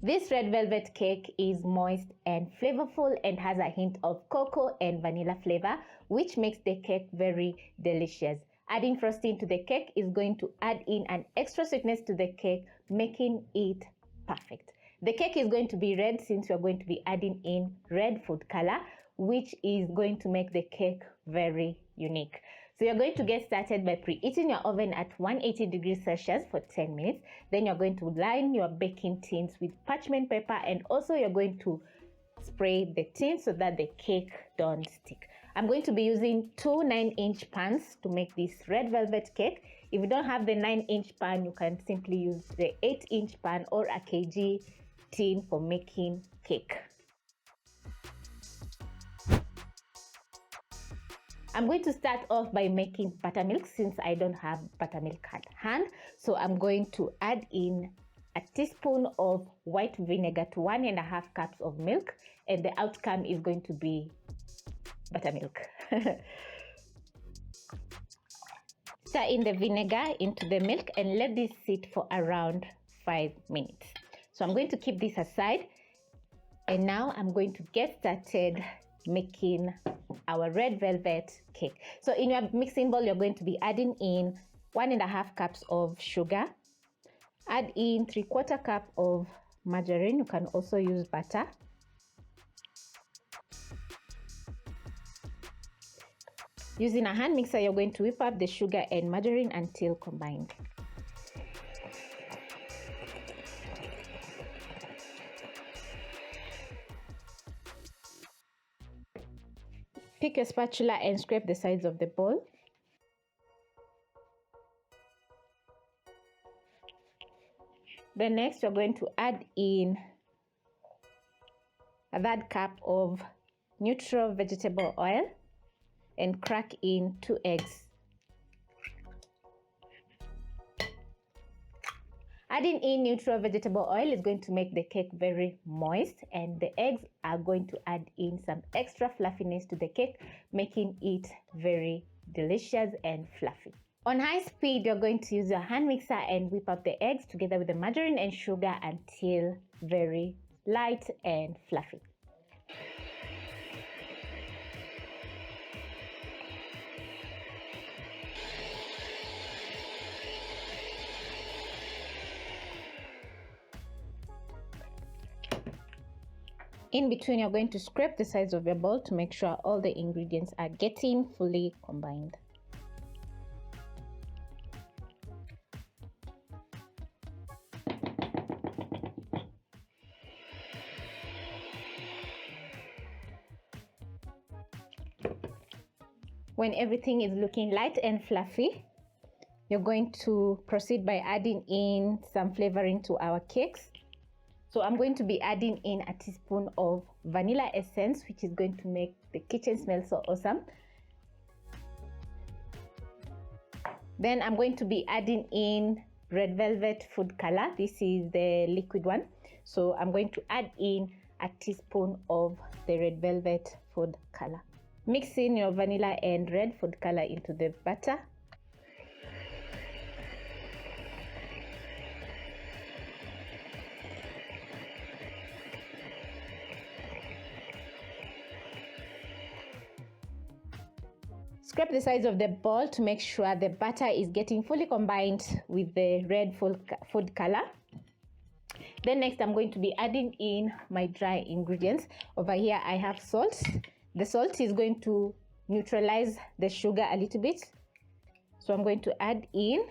This red velvet cake is moist and flavorful and has a hint of cocoa and vanilla flavor, which makes the cake very delicious. Adding frosting to the cake is going to add in an extra sweetness to the cake, making it perfect. The cake is going to be red since we're going to be adding in red food color, which is going to make the cake very unique. So you're going to get started by preheating your oven at 180 degrees Celsius for 10 minutes. Then you're going to line your baking tins with parchment paper, and also you're going to spray the tin so that the cake don't stick. I'm going to be using two 9-inch pans to make this red velvet cake. If you don't have the 9-inch pan, you can simply use the 8-inch pan or a kg tin for making cake. I'm going to start off by making buttermilk since I don't have buttermilk at hand. So I'm going to add in a teaspoon of white vinegar to 1.5 cups of milk, and the outcome is going to be buttermilk. Stir in the vinegar into the milk and let this sit for around 5 minutes. So I'm going to keep this aside, and now I'm going to get started making our red velvet cake. So in your mixing bowl, you're going to be adding in 1.5 cups of sugar. Add in 3/4 cup of margarine. You can also use butter. Using a hand mixer, you're going to whip up the sugar and margarine until combined. Pick your spatula and scrape the sides of the bowl. Then next, you're going to add in a 1/3 cup of neutral vegetable oil and crack in 2 eggs. Adding in neutral vegetable oil is going to make the cake very moist, and the eggs are going to add in some extra fluffiness to the cake, making it very delicious and fluffy. On high speed, you're going to use your hand mixer and whip up the eggs together with the margarine and sugar until very light and fluffy. In between, you're going to scrape the sides of your bowl to make sure all the ingredients are getting fully combined. When everything is looking light and fluffy, you're going to proceed by adding in some flavoring to our cakes. So I'm going to be adding in a teaspoon of vanilla essence, which is going to make the kitchen smell so awesome. Then I'm going to be adding in red velvet food color. This is the liquid one. So I'm going to add in a teaspoon of the red velvet food color. Mix in your vanilla and red food color into the batter. Scrape the sides of the bowl to make sure the batter is getting fully combined with the red food color. Then next, I'm going to be adding in my dry ingredients. Over here, I have salt. The salt is going to neutralize the sugar a little bit. So I'm going to add in,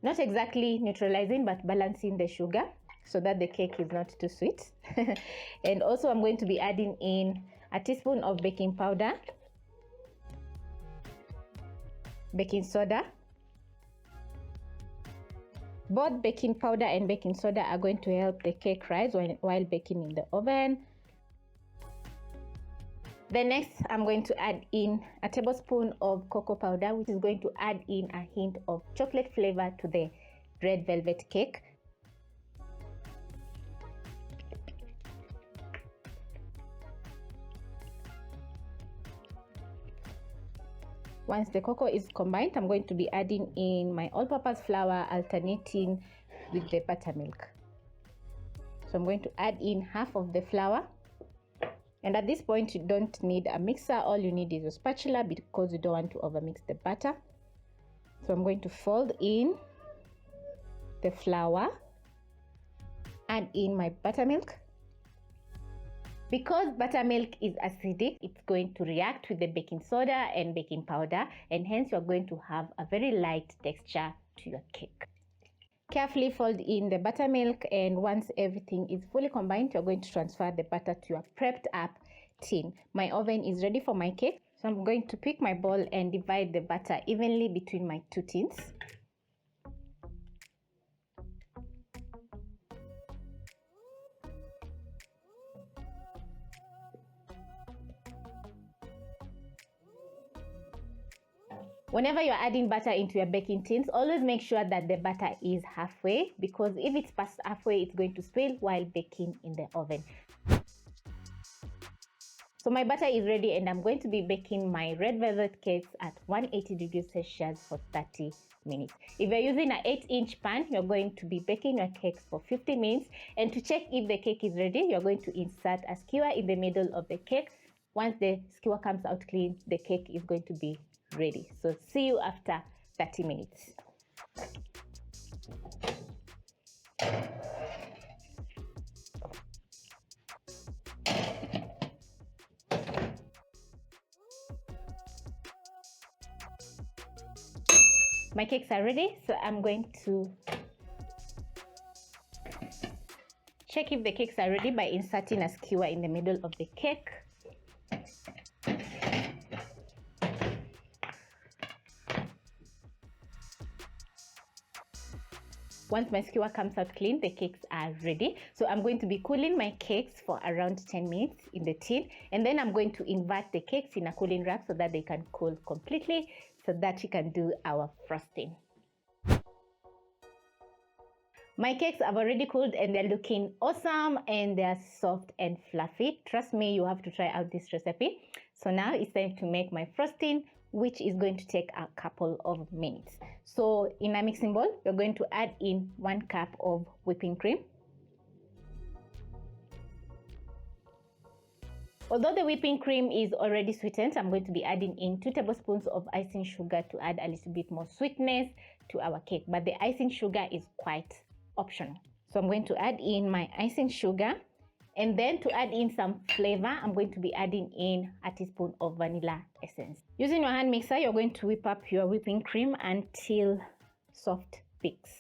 not exactly neutralizing, but balancing the sugar so that the cake is not too sweet. And also I'm going to be adding in a teaspoon of baking powder, baking soda. Both baking powder and baking soda are going to help the cake rise while baking in the oven. Then next, I'm going to add in a tablespoon of cocoa powder, which is going to add in a hint of chocolate flavor to the red velvet cake. Once the cocoa is combined, I'm going to be adding in my all-purpose flour, alternating with the buttermilk. So I'm going to add in half of the flour. And at this point, you don't need a mixer. All you need is a spatula because you don't want to overmix the batter. So I'm going to fold in the flour, add in my buttermilk. Because buttermilk is acidic, it's going to react with the baking soda and baking powder, and hence you're going to have a very light texture to your cake. Carefully fold in the buttermilk, and once everything is fully combined, you're going to transfer the butter to your prepped up tin. My oven is ready for my cake, so I'm going to pick my bowl and divide the butter evenly between my two tins. Whenever you're adding butter into your baking tins, always make sure that the butter is halfway, because if it's past halfway, it's going to spill while baking in the oven. So my butter is ready, and I'm going to be baking my red velvet cakes at 180 degrees Celsius for 30 minutes. If you're using an 8-inch pan, you're going to be baking your cakes for 50 minutes. And to check if the cake is ready, you're going to insert a skewer in the middle of the cake. Once the skewer comes out clean, the cake is going to be ready. So see you after 30 minutes. My cakes are ready, so I'm going to check if the cakes are ready by inserting a skewer in the middle of the cake. Once my skewer comes out clean, the cakes are ready. So I'm going to be cooling my cakes for around 10 minutes in the tin, and then I'm going to invert the cakes in a cooling rack so that they can cool completely, so that we can do our frosting. My cakes have already cooled and they're looking awesome, and they're soft and fluffy. Trust me, you have to try out this recipe. So now it's time to make my frosting, which is going to take a couple of minutes. So in a mixing bowl, you're going to add in 1 cup of whipping cream. Although the whipping cream is already sweetened, I'm going to be adding in 2 tablespoons of icing sugar to add a little bit more sweetness to our cake. But the icing sugar is quite optional. So I'm going to add in my icing sugar, and then to add in some flavor, I'm going to be adding in a teaspoon of vanilla essence. Using your hand mixer, you're going to whip up your whipping cream until soft peaks.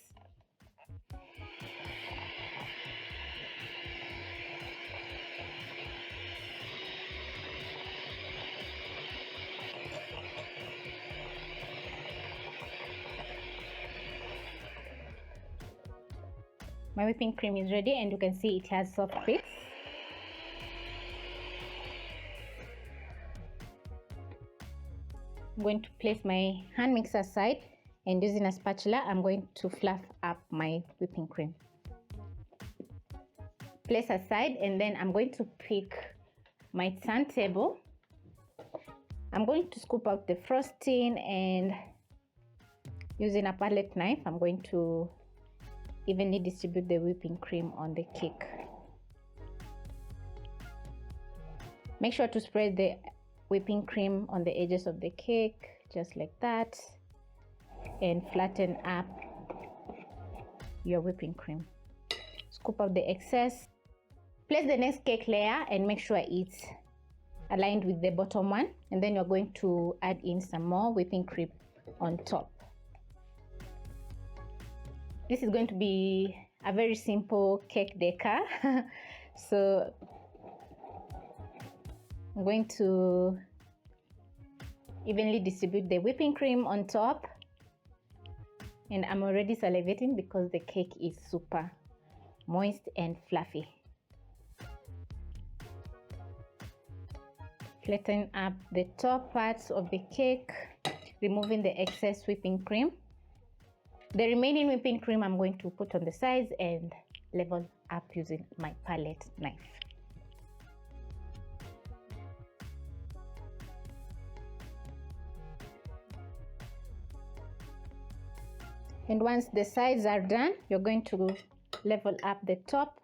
My whipping cream is ready, and you can see it has soft peaks. I'm going to place my hand mixer aside, and using a spatula, I'm going to fluff up my whipping cream. Place aside, and then I'm going to pick my turntable. I'm going to scoop out the frosting, and using a palette knife, I'm going to evenly distribute the whipping cream on the cake. Make sure to spread the whipping cream on the edges of the cake, just like that, and flatten up your whipping cream. Scoop out the excess. Place the next cake layer and make sure it's aligned with the bottom one, and then you're going to add in some more whipping cream on top. This is going to be a very simple cake decor. So I'm going to evenly distribute the whipping cream on top, and I'm already salivating because the cake is super moist and fluffy. Flatten up the top parts of the cake, removing the excess whipping cream. The remaining whipping cream I'm going to put on the sides and level up using my palette knife. And once the sides are done, you're going to level up the top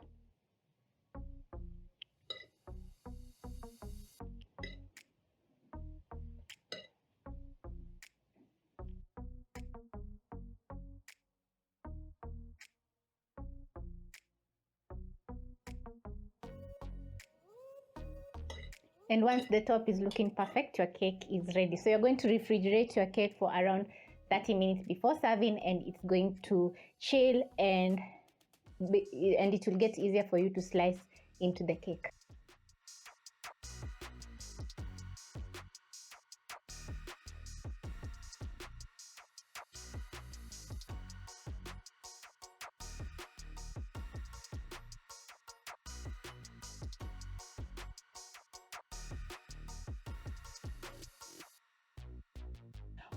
And once the top is looking perfect, your cake is ready. So you're going to refrigerate your cake for around 30 minutes before serving, and it's going to chill and it will get easier for you to slice into the cake.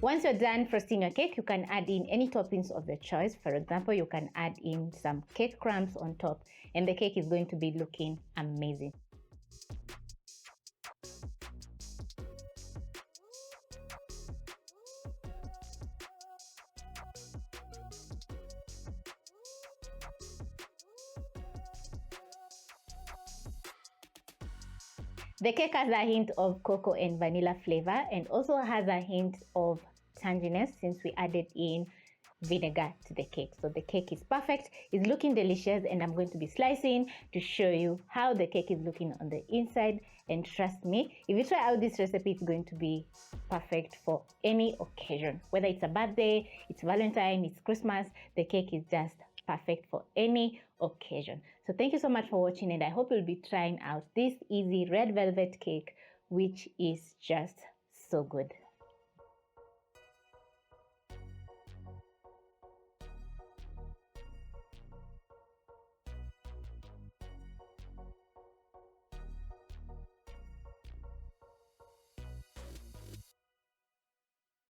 Once you're done frosting your cake, you can add in any toppings of your choice. For example, you can add in some cake crumbs on top, and the cake is going to be looking amazing. The cake has a hint of cocoa and vanilla flavor, and also has a hint of tanginess since we added in vinegar to the cake. So the cake is perfect, it's looking delicious, and I'm going to be slicing to show you how the cake is looking on the inside. And trust me, if you try out this recipe, it's going to be perfect for any occasion, whether it's a birthday, it's Valentine, it's Christmas. The cake is just perfect for any occasion. So thank you so much for watching, and I hope you'll be trying out this easy red velvet cake, which is just so good.